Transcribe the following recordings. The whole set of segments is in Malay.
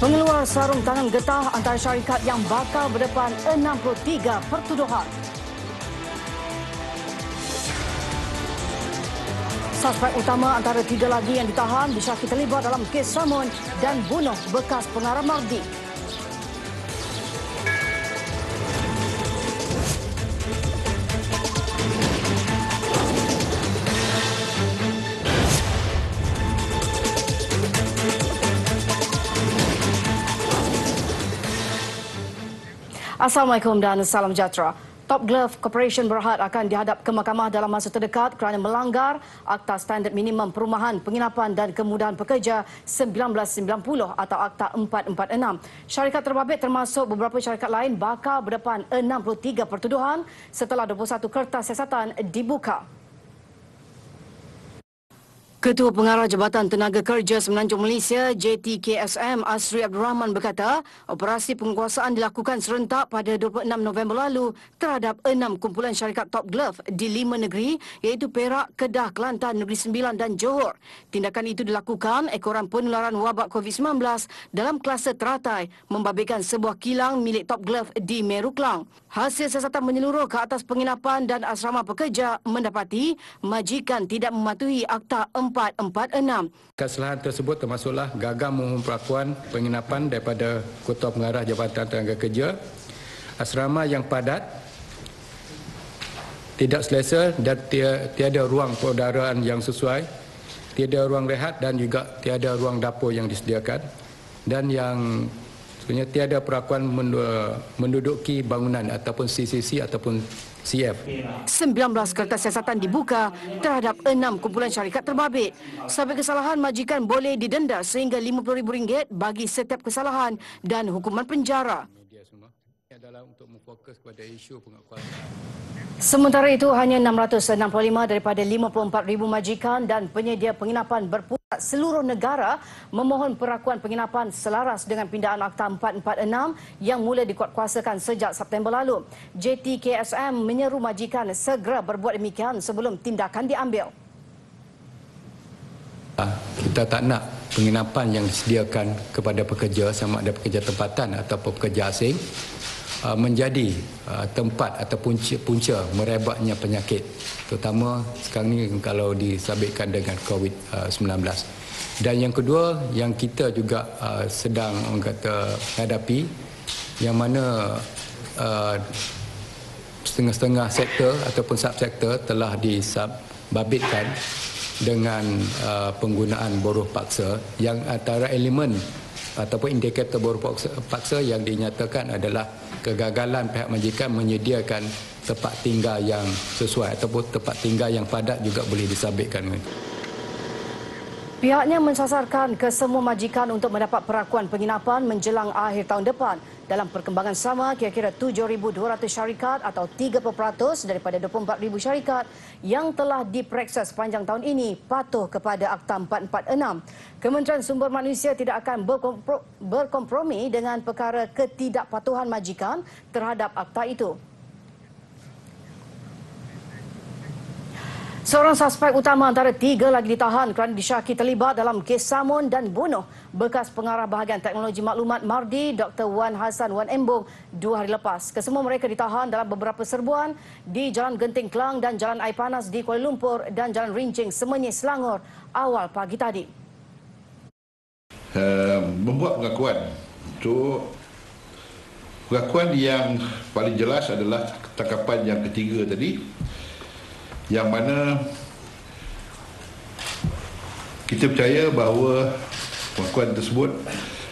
Pengeluar sarung tangan getah antara syarikat yang bakal berdepan 63 pertuduhan. Suspek utama antara 3 lagi yang ditahan disyaki terlibat dalam kes samun dan bunuh bekas pengarah Mardi. Assalamualaikum dan salam sejahtera. Top Glove Corporation berhad akan dihadap ke mahkamah dalam masa terdekat kerana melanggar Akta Standard Minimum Perumahan, Penginapan dan Kemudahan Pekerja 1990 atau Akta 446. Syarikat terbabit termasuk beberapa syarikat lain bakal berdepan 63 pertuduhan setelah 21 kertas siasatan dibuka. Ketua Pengarah Jabatan Tenaga Kerja Semenanjung Malaysia JTKSM Asri Abdul Rahman berkata, operasi penguasaan dilakukan serentak pada 26 November lalu terhadap 6 kumpulan syarikat Top Glove di 5 negeri iaitu Perak, Kedah, Kelantan, Negeri Sembilan dan Johor. Tindakan itu dilakukan ekoran penularan wabak COVID-19 dalam kluster teratai membabitkan sebuah kilang milik Top Glove di Meru Klang. Hasil siasatan menyeluruh ke atas penginapan dan asrama pekerja mendapati majikan tidak mematuhi Akta 446. Kesalahan tersebut termasuklah gagal memohon pengakuan penginapan daripada Ketua Pengarah Jabatan Tenaga Kerja, asrama yang padat, tidak selesa dan tiada ruang peraudaraan yang sesuai, tiada ruang rehat dan juga tiada ruang dapur yang disediakan, dan yang sebenarnya tiada perakuan menduduki bangunan ataupun CCC ataupun CF. 19 kertas siasatan dibuka terhadap 6 kumpulan syarikat terbabit. Sebab kesalahan, majikan boleh didenda sehingga RM50,000 bagi setiap kesalahan dan hukuman penjara. Adalah untuk memfokus kepada isu pengakuan. Sementara itu, hanya 665 daripada 54,000 majikan dan penyedia penginapan berpusat seluruh negara memohon perakuan penginapan selaras dengan pindaan Akta 446 yang mula dikuatkuasakan sejak September lalu. JTKSM menyeru majikan segera berbuat demikian sebelum tindakan diambil. Kita tak nak penginapan yang disediakan kepada pekerja, sama ada pekerja tempatan ataupun pekerja asing, menjadi tempat atau punca merebaknya penyakit, terutama sekarang ni kalau disabitkan dengan COVID-19. Dan yang kedua yang kita juga sedang hadapi, yang mana setengah-setengah sektor ataupun subsektor telah disabitkan dengan penggunaan buruh paksa, yang antara elemen ataupun indikator buruh paksa yang dinyatakan adalah kegagalan pihak majikan menyediakan tempat tinggal yang sesuai ataupun tempat tinggal yang padat juga boleh disabitkan. Pihaknya mensasarkan ke semua majikan untuk mendapat perakuan penginapan menjelang akhir tahun depan. Dalam perkembangan sama, kira-kira 7,200 syarikat atau 30% daripada 24,000 syarikat yang telah diperiksa sepanjang tahun ini patuh kepada Akta 446. Kementerian Sumber Manusia tidak akan berkompromi dengan perkara ketidakpatuhan majikan terhadap akta itu. Seorang suspek utama antara 3 lagi ditahan kerana disyaki terlibat dalam kes samun dan bunuh bekas pengarah bahagian teknologi maklumat Mardi Dr. Wan Hassan Wan Embong 2 hari lepas. Kesemua mereka ditahan dalam beberapa serbuan di Jalan Genting Klang dan Jalan Air Panas di Kuala Lumpur dan Jalan Rincing Semenyih Selangor awal pagi tadi. Membuat pengakuan untuk pengakuan yang paling jelas adalah tangkapan yang ketiga tadi, yang mana kita percaya bahawa pengakuan tersebut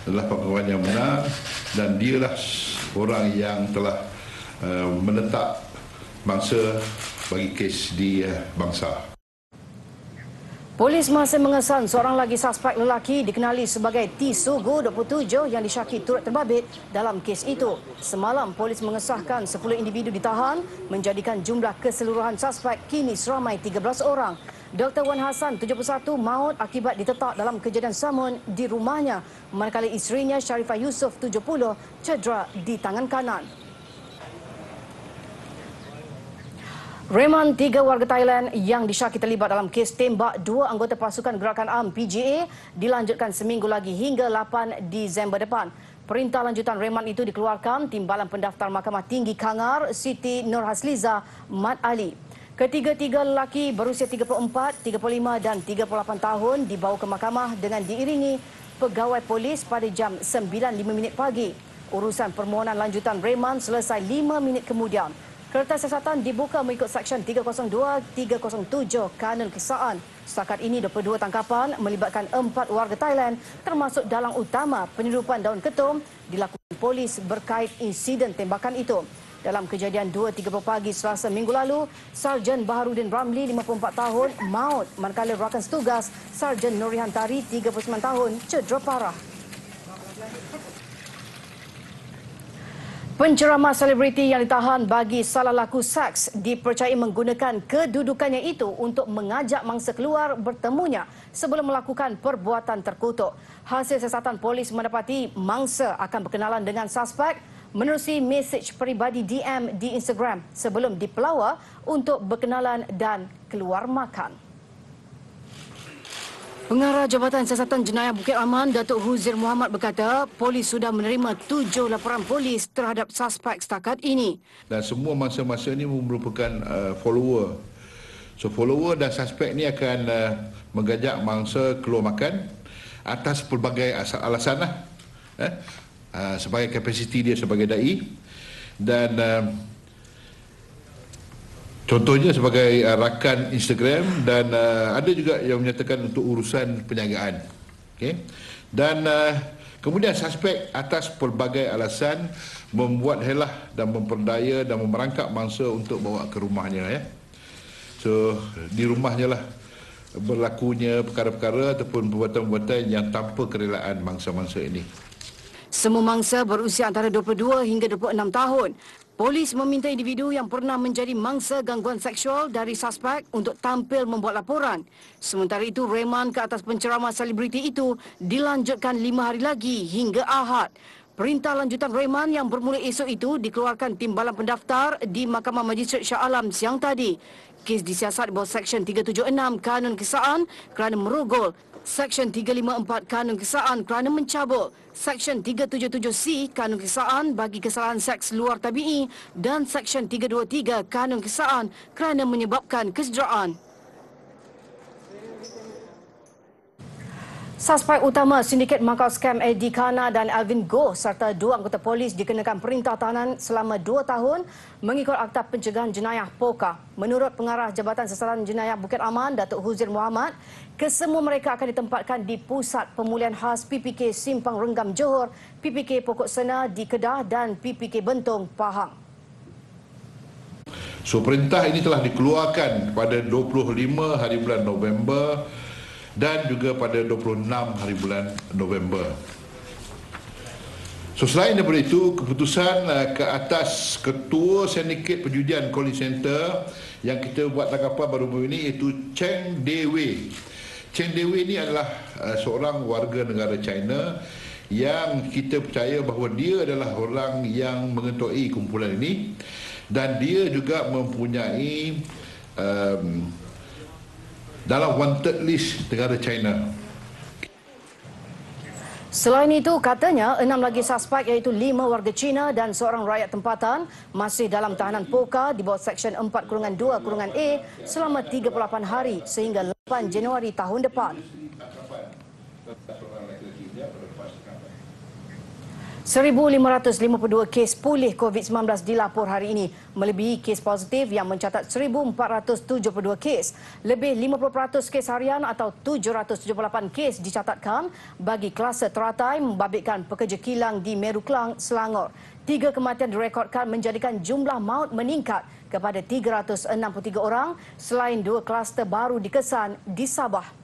adalah pengakuan yang benar dan dialah orang yang telah menetap mangsa bagi kes di bangsa. Polis masih mengesan seorang lagi suspek lelaki dikenali sebagai T. Sugu 27 yang disyaki turut terbabit dalam kes itu. Semalam, polis mengesahkan 10 individu ditahan menjadikan jumlah keseluruhan suspek kini seramai 13 orang. Dr. Wan Hassan, 71, maut akibat ditetak dalam kejadian samun di rumahnya, manakala isterinya Sharifah Yusof, 70, cedera di tangan kanan. Reman 3 warga Thailand yang disyaki terlibat dalam kes tembak 2 anggota pasukan Gerakan Am PGA dilanjutkan seminggu lagi hingga 8 Disember depan. Perintah lanjutan reman itu dikeluarkan Timbalan Pendaftar Mahkamah Tinggi Kangar Siti Nurhasliza Mat Ali. Ketiga-tiga lelaki berusia 34, 35 dan 38 tahun dibawa ke mahkamah dengan diiringi pegawai polis pada jam 9.05 pagi. Urusan permohonan lanjutan reman selesai 5 minit kemudian. Kertas siasatan dibuka mengikut Seksyen 302-307 Kanun Kesaan. Setakat ini 22 tangkapan melibatkan 4 warga Thailand termasuk dalang utama penyeludupan daun ketum dilakukan polis berkait insiden tembakan itu. Dalam kejadian 2.30 pagi Selasa minggu lalu, Sarjan Baharudin Ramli 54 tahun maut manakala rakan setugas Sarjan Nurihan Tari 39 tahun cedera parah. Penceramah selebriti yang ditahan bagi salah laku seks dipercayai menggunakan kedudukannya itu untuk mengajak mangsa keluar bertemunya sebelum melakukan perbuatan terkutuk. Hasil siasatan polis mendapati mangsa akan berkenalan dengan suspek menerusi mesej peribadi DM di Instagram sebelum dipelawa untuk berkenalan dan keluar makan. Pengarah Jabatan Siasatan Jenayah Bukit Aman, Datuk Huzir Muhammad berkata, polis sudah menerima 7 laporan polis terhadap suspek setakat ini. Dan semua mangsa-mangsa ini merupakan follower. So follower dan suspek ini akan mengajak mangsa keluar makan atas pelbagai alasan lah. Sebagai kapasiti dia sebagai da'i dan contohnya sebagai rakan Instagram dan ada juga yang menyatakan untuk urusan perniagaan. Okay? Dan kemudian suspek atas pelbagai alasan membuat helah dan memperdaya dan memerangkap mangsa untuk bawa ke rumahnya. Ya. So di rumahnya lah berlakunya perkara-perkara ataupun perbuatan-perbuatan yang tanpa kerelaan mangsa-mangsa ini. Semua mangsa berusia antara 22 hingga 26 tahun. Polis meminta individu yang pernah menjadi mangsa gangguan seksual dari suspek untuk tampil membuat laporan. Sementara itu, reman ke atas penceramah selebriti itu dilanjutkan 5 hari lagi hingga Ahad. Perintah lanjutan reman yang bermula esok itu dikeluarkan Timbalan Pendaftar di Mahkamah Magistrate Shah Alam siang tadi. Kes disiasat bawah Seksyen 376 Kanun Kesaan kerana merogol, Seksyen 354 Kanun Kesaan kerana mencabut, Seksyen 377C Kanun Kesaan bagi kesalahan seks luar tabi'i dan Seksyen 323 Kanun Kesaan kerana menyebabkan kesederaan. Suspek utama sindiket makau skam Eddie Kana dan Alvin Goh serta 2 anggota polis dikenakan perintah tahanan selama 2 tahun mengikut Akta Pencegahan Jenayah POKA. Menurut Pengarah Jabatan Siasatan Jenayah Bukit Aman, Datuk Huzir Muhammad, kesemua mereka akan ditempatkan di Pusat Pemulihan Khas PPK Simpang Renggam Johor, PPK Pokok Sena di Kedah dan PPK Bentong Pahang. So perintah ini telah dikeluarkan pada 25 hari bulan November dan juga pada 26 hari bulan November. So selain daripada itu, keputusan ke atas Ketua Sindiket Perjudian Calling Center yang kita buat tangkapan baru-baru ini iaitu Cheng Dewei. Cheng Dewei ini adalah seorang warga negara China yang kita percaya bahawa dia adalah orang yang mengetuai kumpulan ini dan dia juga mempunyai dalam wanted list negara China. Selain itu, katanya 6 lagi suspek iaitu 5 warga Cina dan seorang rakyat tempatan masih dalam tahanan POKA di bawah Seksyen 4-2-A selama 38 hari sehingga 8 Januari tahun depan. 1,552 kes pulih COVID-19 dilapor hari ini, melebihi kes positif yang mencatat 1,472 kes. Lebih 50% kes harian atau 778 kes dicatatkan bagi kluster teratai membabitkan pekerja kilang di Meru Klang, Selangor. 3 kematian direkodkan menjadikan jumlah maut meningkat kepada 363 orang selain 2 kluster baru dikesan di Sabah.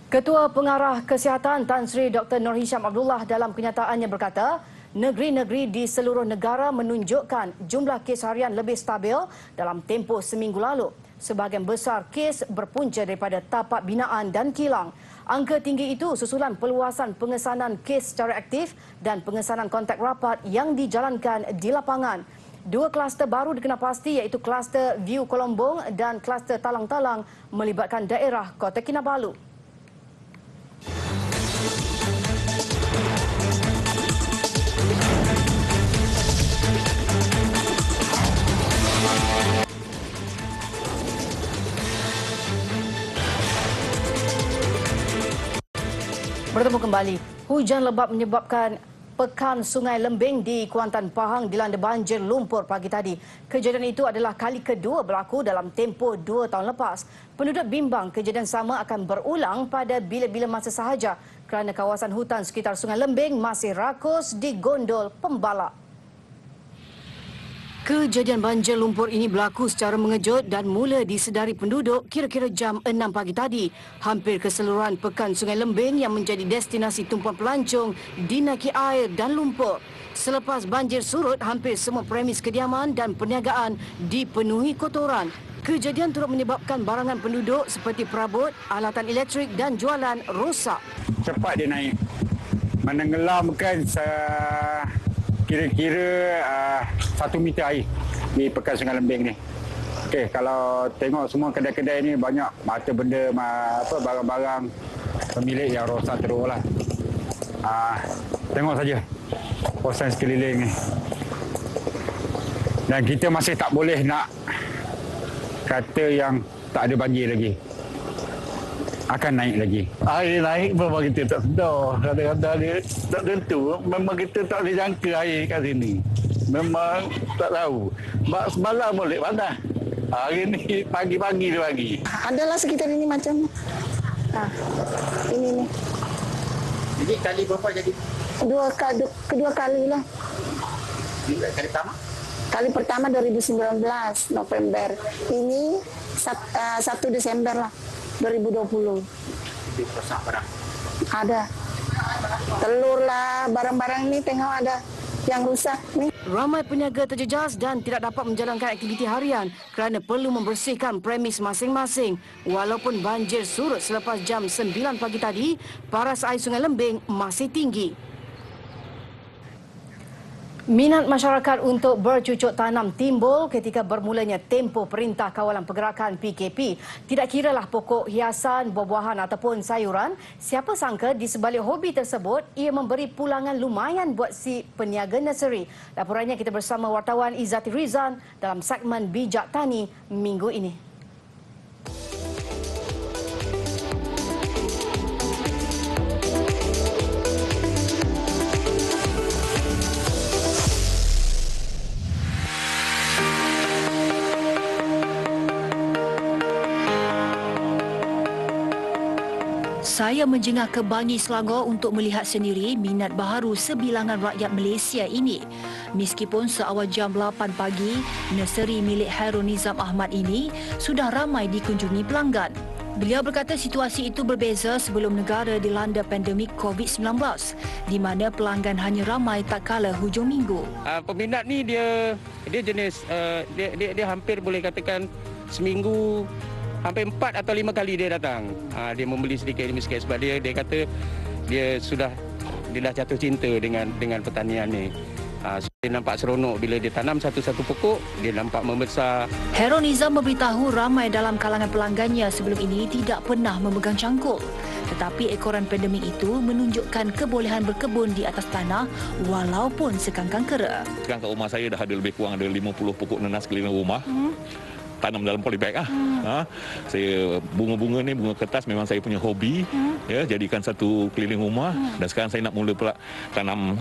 Ketua Pengarah Kesihatan Tan Sri Dr. Nur Hisham Abdullah dalam kenyataannya berkata, negeri-negeri di seluruh negara menunjukkan jumlah kes harian lebih stabil dalam tempoh seminggu lalu. Sebahagian besar kes berpunca daripada tapak binaan dan kilang. Angka tinggi itu susulan perluasan pengesanan kes secara aktif dan pengesanan kontak rapat yang dijalankan di lapangan. Dua kluster baru dikenal pasti iaitu kluster View Kolombong dan kluster Talang-Talang melibatkan daerah Kota Kinabalu. Bertemu kembali. Hujan lebat menyebabkan pekan Sungai Lembing di Kuantan, Pahang dilanda banjir lumpur pagi tadi. Kejadian itu adalah kali kedua berlaku dalam tempoh 2 tahun lepas. Penduduk bimbang kejadian sama akan berulang pada bila-bila masa sahaja kerana kawasan hutan sekitar Sungai Lembing masih rakus digondol pembalak. Kejadian banjir lumpur ini berlaku secara mengejut dan mula disedari penduduk kira-kira jam 6 pagi tadi. Hampir keseluruhan pekan Sungai Lembing yang menjadi destinasi tumpuan pelancong dinaiki air dan lumpur. Selepas banjir surut, hampir semua premis kediaman dan perniagaan dipenuhi kotoran. Kejadian turut menyebabkan barangan penduduk seperti perabot, alatan elektrik dan jualan rosak. Cepat dia naik. Menenggelamkan kira-kira 1 meter air di pekan Sungai Lembing ni. Okey, kalau tengok semua kedai-kedai ni banyak mata benda barang-barang pemilik yang rosak teruklah. Tengok saja kawasan sekeliling ni. Dan kita masih tak boleh nak kata yang tak ada banjir lagi. Akan naik lagi. Air naik memang kita tak sedar. Kadang-kadang dia tak tentu. Memang kita tak boleh jangka air kat sini. Memang tak tahu. Semalam boleh panas. Hari ni pagi-pagi dia bagi. Adalah sekitar ini macam ini ni. Jadi kali berapa jadi? Kedua kali lah. Kali pertama? Kali pertama 2019 November. Ini 1 Desember lah 2020. Lebih rosak barang? Ada. Telur lah, barang-barang ni tengok ada yang rusak ni. Ramai peniaga terjejas dan tidak dapat menjalankan aktiviti harian kerana perlu membersihkan premis masing-masing. Walaupun banjir surut selepas jam 9 pagi tadi, paras air Sungai Lembing masih tinggi. Minat masyarakat untuk bercucuk tanam timbul ketika bermulanya tempoh Perintah Kawalan Pergerakan PKP. Tidak kiralah pokok hiasan, buah-buahan ataupun sayuran, siapa sangka di sebalik hobi tersebut, ia memberi pulangan lumayan buat si peniaga nursery. Laporannya kita bersama wartawan Izzati Rizan dalam segmen Bijak Tani minggu ini. Saya menjengah ke Bangi, Selangor untuk melihat sendiri minat baharu sebilangan rakyat Malaysia ini. Meskipun seawal jam 8 pagi, nursery milik Hairul Nizam Ahmad ini sudah ramai dikunjungi pelanggan. Beliau berkata situasi itu berbeza sebelum negara dilanda pandemik COVID-19, di mana pelanggan hanya ramai tak kala hujung minggu. Peminat ni dia jenis dia hampir boleh katakan seminggu hampir 4 atau 5 kali dia datang. Dia membeli sedikit demi sedikit sebab dia kata dia dah jatuh cinta dengan pertanian ni. Dia nampak seronok bila dia tanam satu-satu pokok, dia nampak membesar. Hairul Nizam memberitahu ramai dalam kalangan pelanggannya sebelum ini tidak pernah memegang cangkul. Tetapi ekoran pandemik itu menunjukkan kebolehan berkebun di atas tanah walaupun sekangkang kera. Sekarang kat rumah saya dah ada lebih kurang ada 50 pokok nanas keliling rumah. Tanam dalam polybag Saya bunga-bunga ni, bunga kertas memang saya punya hobi. Ya, jadikan satu keliling rumah. Dan sekarang saya nak mula pula tanam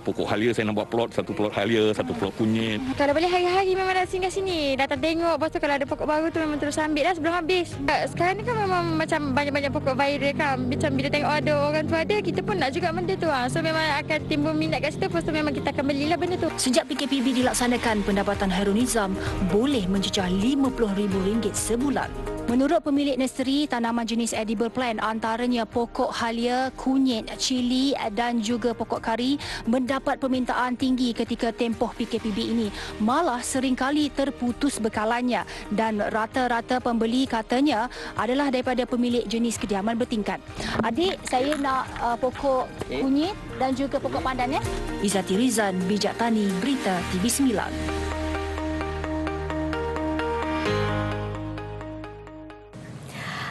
pokok halia. Saya nak buat plot, satu plot halia, satu plot kunyit. Kalau boleh hari-hari memang nak singgah sini, datang tengok. Lepas tu kalau ada pokok baru tu memang terus ambil dah sebelum habis. Sekarang ni kan memang macam banyak-banyak pokok viral kan. Macam bila tengok ada orang tu ada, kita pun nak juga benda tu. So memang akan timbul minat kat situ. Lepas tu memang kita akan belilah benda tu. Sejak PKPB dilaksanakan, pendapatan Hairul Nizam boleh mencecah RM50,000 sebulan. Menurut pemilik nursery, tanaman jenis edible plant antaranya pokok halia, kunyit, cili dan juga pokok kari mendapat permintaan tinggi ketika tempoh PKPB ini. Malah seringkali terputus bekalannya dan rata-rata pembeli katanya adalah daripada pemilik jenis kediaman bertingkat. Adik, saya nak pokok kunyit dan juga pokok pandan ya. Izzati Rizan, Bijak Tani, Berita TV9.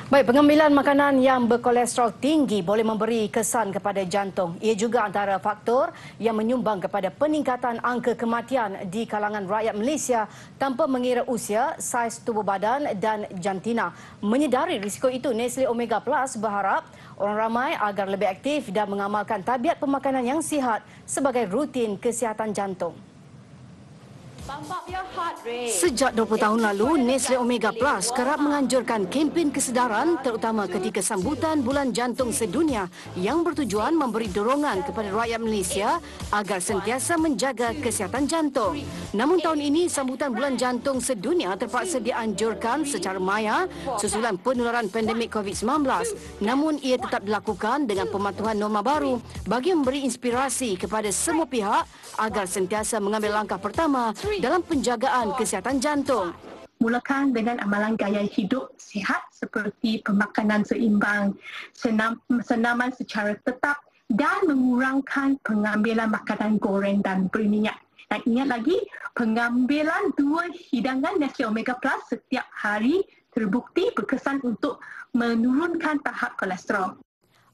Baik, pengambilan makanan yang berkolesterol tinggi boleh memberi kesan kepada jantung. Ia juga antara faktor yang menyumbang kepada peningkatan angka kematian di kalangan rakyat Malaysia tanpa mengira usia, saiz tubuh badan dan jantina. Menyedari risiko itu, Nestle Omega Plus berharap orang ramai agar lebih aktif dan mengamalkan tabiat pemakanan yang sihat sebagai rutin kesihatan jantung. Sejak 20 tahun lalu, Nestle Omega Plus kerap menganjurkan kempen kesedaran terutama ketika sambutan Bulan Jantung Sedunia yang bertujuan memberi dorongan kepada rakyat Malaysia agar sentiasa menjaga kesihatan jantung. Namun tahun ini, sambutan Bulan Jantung Sedunia terpaksa dianjurkan secara maya susulan penularan pandemik COVID-19. Namun ia tetap dilakukan dengan pematuhan norma baru bagi memberi inspirasi kepada semua pihak agar sentiasa mengambil langkah pertama dalam penjagaan kesihatan jantung. Mulakan dengan amalan gaya hidup sihat seperti pemakanan seimbang, senaman secara tetap dan mengurangkan pengambilan makanan goreng dan berminyak. Dan ingat lagi, pengambilan 2 hidangan Nestle Omega Plus setiap hari terbukti berkesan untuk menurunkan tahap kolesterol.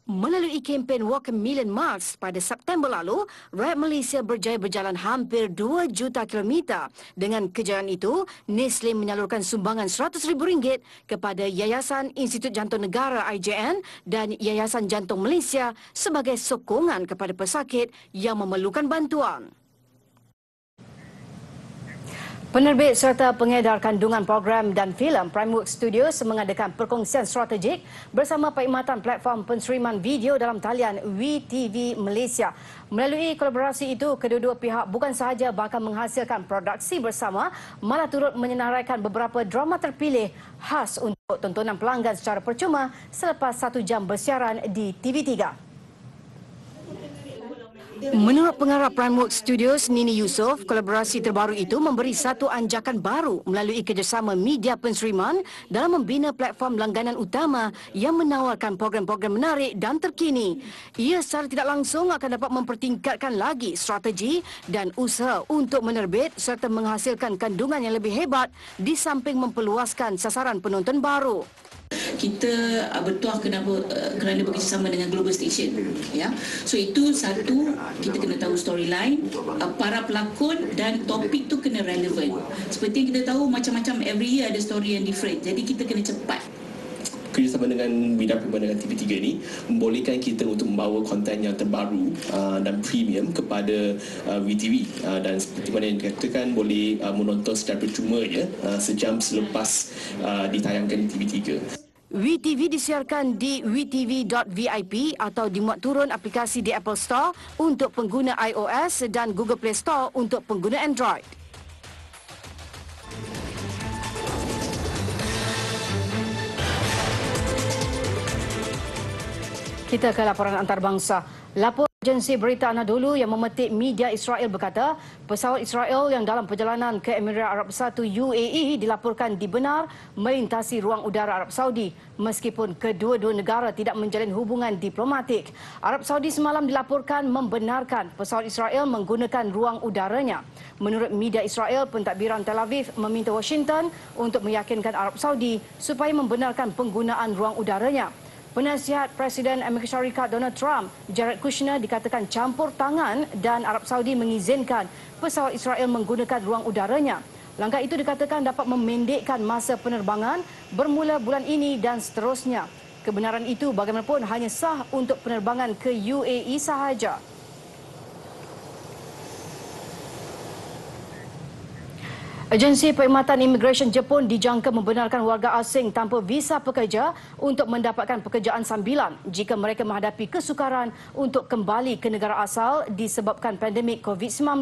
Melalui kempen Walk a Million Miles pada September lalu, rakyat Malaysia berjaya berjalan hampir 2 juta kilometer. Dengan kejayaan itu, Nestle menyalurkan sumbangan RM100,000 kepada Yayasan Institut Jantung Negara IJN dan Yayasan Jantung Malaysia sebagai sokongan kepada pesakit yang memerlukan bantuan. Penerbit serta pengedar kandungan program dan filem Primeworks Studios mengadakan perkongsian strategik bersama perkhidmatan platform penseriman video dalam talian WeTV Malaysia. Melalui kolaborasi itu, kedua-dua pihak bukan sahaja bakal menghasilkan produksi bersama, malah turut menyenaraikan beberapa drama terpilih khas untuk tontonan pelanggan secara percuma selepas 1 jam bersiaran di TV3. Menurut pengarah Primeworks Studios, Nini Yusof, kolaborasi terbaru itu memberi satu anjakan baru melalui kerjasama media penseriman dalam membina platform langganan utama yang menawarkan program-program menarik dan terkini. Ia secara tidak langsung akan dapat mempertingkatkan lagi strategi dan usaha untuk menerbit serta menghasilkan kandungan yang lebih hebat di samping memperluaskan sasaran penonton baru. Kita bertuah kerana bekerjasama dengan Global Station, ya. So itu satu, kita kena tahu storyline, para pelakon dan topik tu kena relevan. Seperti yang kita tahu, macam-macam every year ada story yang different. Jadi kita kena cepat. Kerjasama dengan bidang perkembangan TV3 ini membolehkan kita untuk membawa konten yang terbaru dan premium kepada WeTV, dan seperti mana yang dikatakan boleh menonton secara percuma ya, sejam selepas ditayangkan di TV3. WeTV disiarkan di wetv.vip atau dimuat turun aplikasi di Apple Store untuk pengguna iOS dan Google Play Store untuk pengguna Android. Kita ke laporan antarabangsa. Lapor agensi berita Anadolu yang memetik media Israel berkata, pesawat Israel yang dalam perjalanan ke Emirat Arab Bersatu UAE dilaporkan dibenar melintasi ruang udara Arab Saudi meskipun kedua-dua negara tidak menjalin hubungan diplomatik. Arab Saudi semalam dilaporkan membenarkan pesawat Israel menggunakan ruang udaranya. Menurut media Israel, pentadbiran Tel Aviv meminta Washington untuk meyakinkan Arab Saudi supaya membenarkan penggunaan ruang udaranya. Penasihat Presiden Amerika Syarikat Donald Trump, Jared Kushner, dikatakan campur tangan dan Arab Saudi mengizinkan pesawat Israel menggunakan ruang udaranya. Langkah itu dikatakan dapat memendekkan masa penerbangan bermula bulan ini dan seterusnya. Kebenaran itu bagaimanapun hanya sah untuk penerbangan ke UAE sahaja. Agensi Perkhidmatan Imigresen Jepun dijangka membenarkan warga asing tanpa visa pekerja untuk mendapatkan pekerjaan sambilan jika mereka menghadapi kesukaran untuk kembali ke negara asal disebabkan pandemik COVID-19.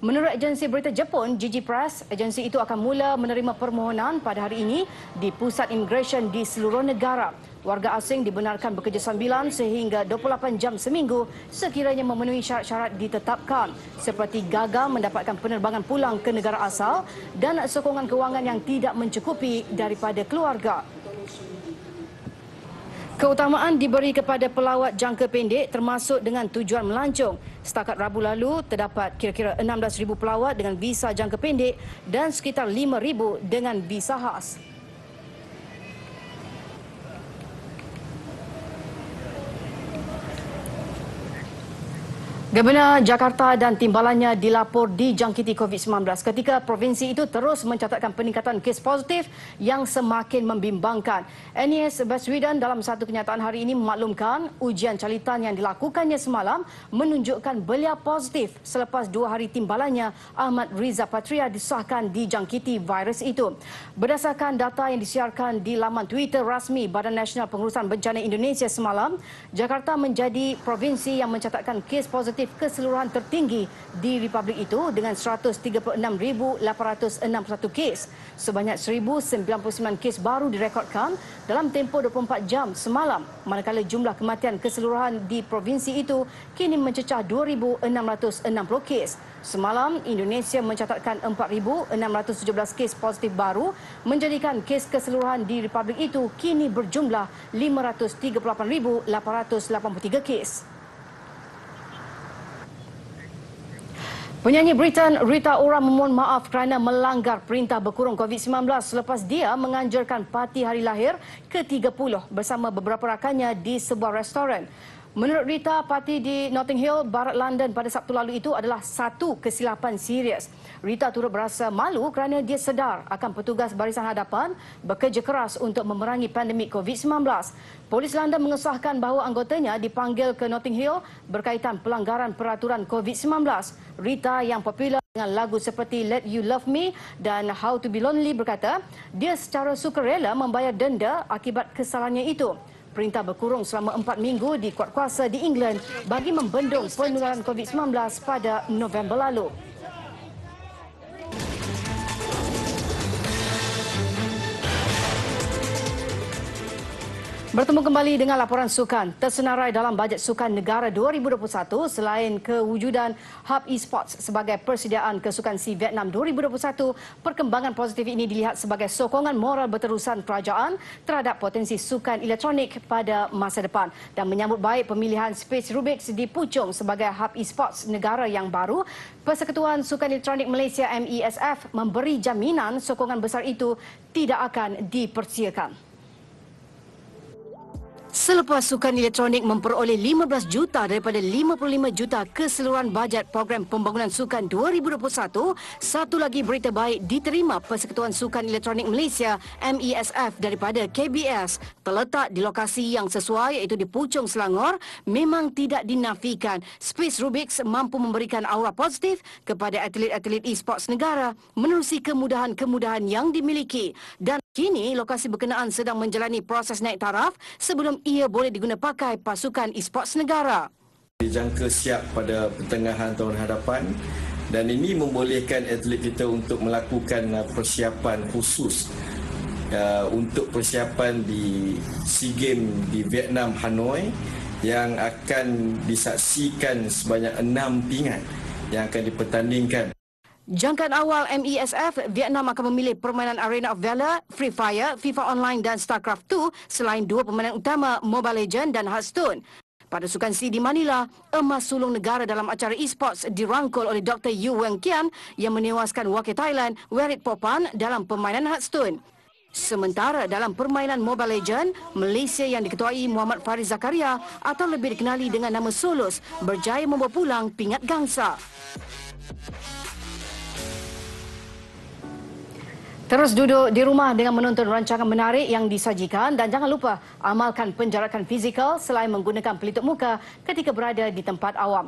Menurut agensi berita Jepun, Jiji Press, agensi itu akan mula menerima permohonan pada hari ini di pusat imigresen di seluruh negara. Warga asing dibenarkan bekerja sambilan sehingga 28 jam seminggu sekiranya memenuhi syarat-syarat ditetapkan seperti gagal mendapatkan penerbangan pulang ke negara asal dan sokongan kewangan yang tidak mencukupi daripada keluarga. Keutamaan diberi kepada pelawat jangka pendek termasuk dengan tujuan melancong. Setakat Rabu lalu, terdapat kira-kira 16,000 pelawat dengan visa jangka pendek dan sekitar 5,000 dengan visa khas. Gubernur Jakarta dan timbalannya dilapor dijangkiti COVID-19 ketika provinsi itu terus mencatatkan peningkatan kes positif yang semakin membimbangkan. Anies Baswedan dalam satu kenyataan hari ini memaklumkan ujian calitan yang dilakukannya semalam menunjukkan beliau positif selepas 2 hari timbalannya Ahmad Riza Patria disahkan dijangkiti virus itu. Berdasarkan data yang disiarkan di laman Twitter rasmi Badan Nasional Pengurusan Bencana Indonesia semalam, Jakarta menjadi provinsi yang mencatatkan kes positif keseluruhan tertinggi di Republik itu dengan 136,861 kes. Sebanyak 1,099 kes baru direkodkan dalam tempoh 24 jam semalam, manakala jumlah kematian keseluruhan di provinsi itu kini mencecah 2,660 kes. Semalam, Indonesia mencatatkan 4,617 kes positif baru, menjadikan kes keseluruhan di Republik itu kini berjumlah 538,883 kes. Penyanyi Britain Rita Ora memohon maaf kerana melanggar perintah berkurung COVID-19 selepas dia menganjurkan parti hari lahir ke-30 bersama beberapa rakannya di sebuah restoran. Menurut Rita, parti di Notting Hill, Barat London pada Sabtu lalu itu adalah satu kesilapan serius. Rita turut berasa malu kerana dia sedar akan petugas barisan hadapan bekerja keras untuk memerangi pandemik COVID-19. Polis London mengesahkan bahawa anggotanya dipanggil ke Notting Hill berkaitan pelanggaran peraturan COVID-19. Rita yang popular dengan lagu seperti Let You Love Me dan How to Be Lonely berkata dia secara sukarela membayar denda akibat kesalahannya itu. Perintah berkurung selama 4 minggu dikuatkuasa di England bagi membendung penularan COVID-19 pada November lalu. Bertemu kembali dengan laporan sukan. Tersenarai dalam bajet sukan negara 2021 selain kewujudan Hub Esports sebagai persediaan kesukan SEA Vietnam 2021, perkembangan positif ini dilihat sebagai sokongan moral berterusan kerajaan terhadap potensi sukan elektronik pada masa depan dan menyambut baik pemilihan Space Rubix di Puchong sebagai Hub Esports negara yang baru. Persekutuan Sukan Elektronik Malaysia MESF memberi jaminan sokongan besar itu tidak akan dipersiakan. Selepas sukan elektronik memperoleh 15 juta daripada 55 juta keseluruhan bajet program pembangunan sukan 2021, satu lagi berita baik diterima Persekutuan Sukan Elektronik Malaysia MESF daripada KBS. Terletak di lokasi yang sesuai iaitu di Puchong, Selangor, memang tidak dinafikan Space Rubix mampu memberikan aura positif kepada atlet-atlet e-sports negara menerusi kemudahan-kemudahan yang dimiliki. Dan kini lokasi berkenaan sedang menjalani proses naik taraf sebelum ia boleh diguna pakai pasukan e-sports negara. Dijangka siap pada pertengahan tahun hadapan dan ini membolehkan atlet kita untuk melakukan persiapan khusus untuk persiapan di SEA Games di Vietnam, Hanoi yang akan disaksikan sebanyak 6 pingat yang akan dipertandingkan. Jangkaan awal MESF, Vietnam akan memilih permainan Arena of Valor, Free Fire, FIFA Online dan StarCraft 2 selain dua permainan utama Mobile Legends dan Hearthstone. Pada Sukan SEA di Manila, emas sulung negara dalam acara e-sports dirangkul oleh Dr. Yu Weng Kian yang menewaskan wakil Thailand Werit Popan dalam permainan Hearthstone. Sementara dalam permainan Mobile Legends, Malaysia yang diketuai Muhammad Faris Zakaria atau lebih dikenali dengan nama Solus berjaya membawa pulang pingat gangsa. Terus duduk di rumah dengan menonton rancangan menarik yang disajikan dan jangan lupa amalkan penjarakan fizikal selain menggunakan pelitup muka ketika berada di tempat awam.